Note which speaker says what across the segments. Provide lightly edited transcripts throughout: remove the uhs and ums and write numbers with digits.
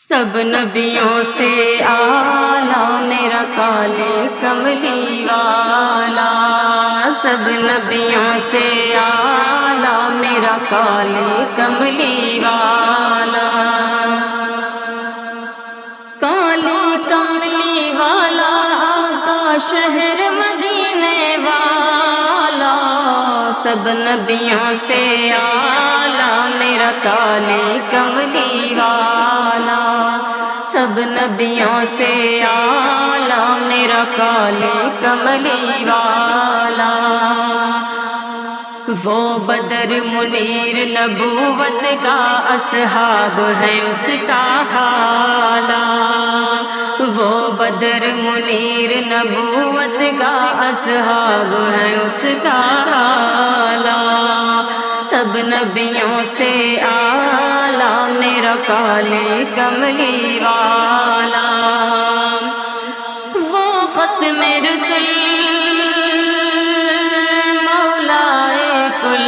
Speaker 1: سب نبیوں سے اعلیٰ میرا کالے کملی والا، سب نبیوں سے اعلیٰ میرا کالے کملی والا، کالے کملی والا آقا شہر مدینے والا، سب نبیوں سے اعلیٰ میرا کالے کملی والا، سب نبیوں سے اعلیٰ میرا کالے کملی والا، وہ بدر منیر نبوت کا اصحاب ہے اس کا حالہ، وہ بدر منیر نبوت کا اصحاب ہے اس کا حالہ، سب نبیوں سے اعلیٰ میرا کالے کملی والا، وہ ختم رسل مولائے کل،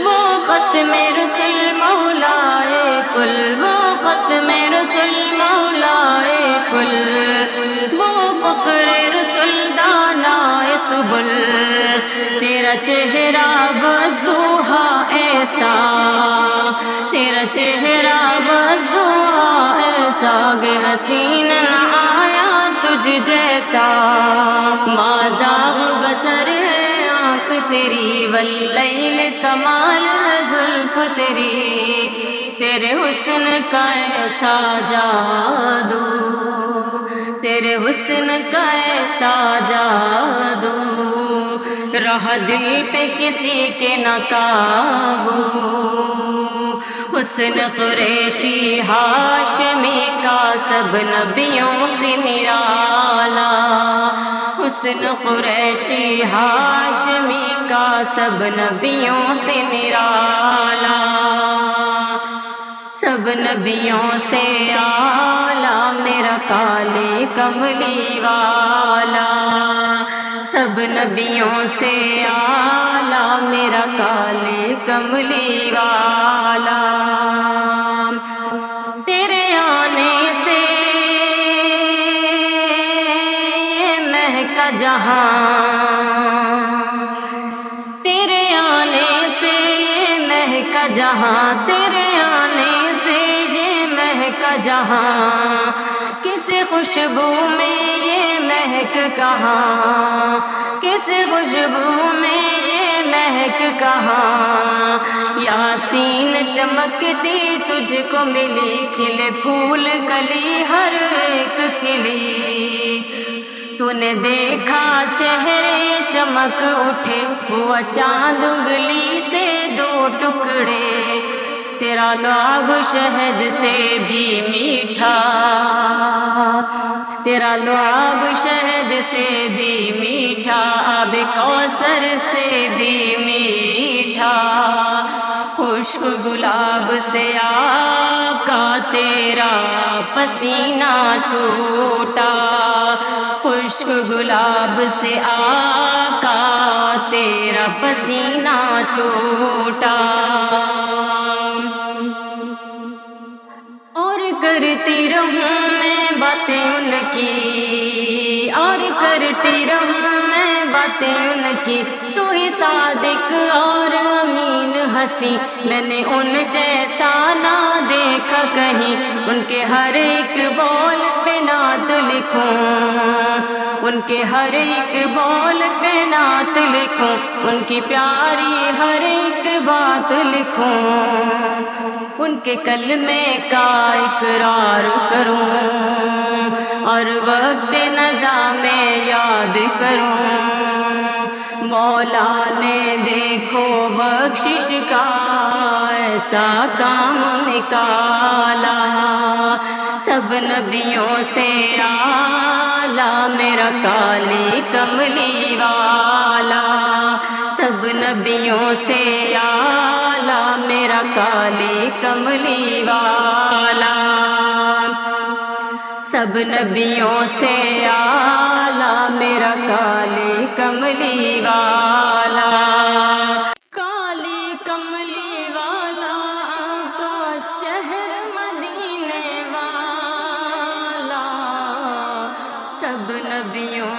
Speaker 1: وہ ختم رسل مولائے کل، وہ ختم رسل مولائے کل، وہ فخر رسل دانائے سبل، تیرا چہرہ وضوحا ایسا، تیرا چہرہ وضوحا ایسا کہ حسین نہ آیا تجھ جیسا، مازاغ بصر ہے آنکھ تیری واللیل کمال ہے زلف تیری، تیرے حسن کا ایسا جادو، تیرے حسن کا ایسا جادو، رہا دل پہ کسی کے نہ قابو، حسن قریشی ہاشمی کا سب نبیوں سے نرالا، حسن قریشی ہاشمی کا سب نبیوں سے نرالا، سب نبیوں سے اعلیٰ میرا کالے کملی والا، سب نبیوں سے اعلیٰ میرا کالے کملی والا، تیرے آنے سے مہکا جہاں، تیرے آنے سے مہکا جہاں، تیرے آنے سے یہ مہکا جہاں، کس خوشبو میں یہ مہک کہاں، کس خوشبو میں یہ مہک کہاں، یاسین چمکتی تجھ کو ملی، کھلے پھول کلی ہر ایک کلی، تو نے دیکھا چہرے چمک اٹھے، ہوا چاند انگلی سے دو ٹکڑے، تیرا لعاب شہد سے بھی میٹھا، تیرا لعاب شہد سے بھی میٹھا، آب کوثر سے بھی میٹھا، خشک گلاب سے آقا تیرا پسینہ چھوٹا، خشک گلاب سے آقا تیرا پسینہ چھوٹا، اور کرتی رہوں میں باتیں ان کی، اور کرتی رہوں میں باتیں ان کی، تو ہی صادق اور امین ہنسی، میں نے ان جیسا نہ دیکھا کہیں، ان کے ہر ایک بول پہ نعت لکھوں، ان کے ہر ایک بول پہ نعت لکھوں، ان کی پیاری ہر ایک بات لکھوں، ان کے کلمے کا اقرار کروں، اور وقت نزا میں یاد کروں، مولا نے دیکھو بخشش کا ایسا کام نکالا، سب نبیوں سے اعلیٰ میرا کالے کملی والا، سب نبیوں سے اعلیٰ میرا کالے کملی والا، سب نبیوں سے اعلیٰ میرا کالے کملی والا، کالے کملی والا آقا شہر مدینہ نبیوں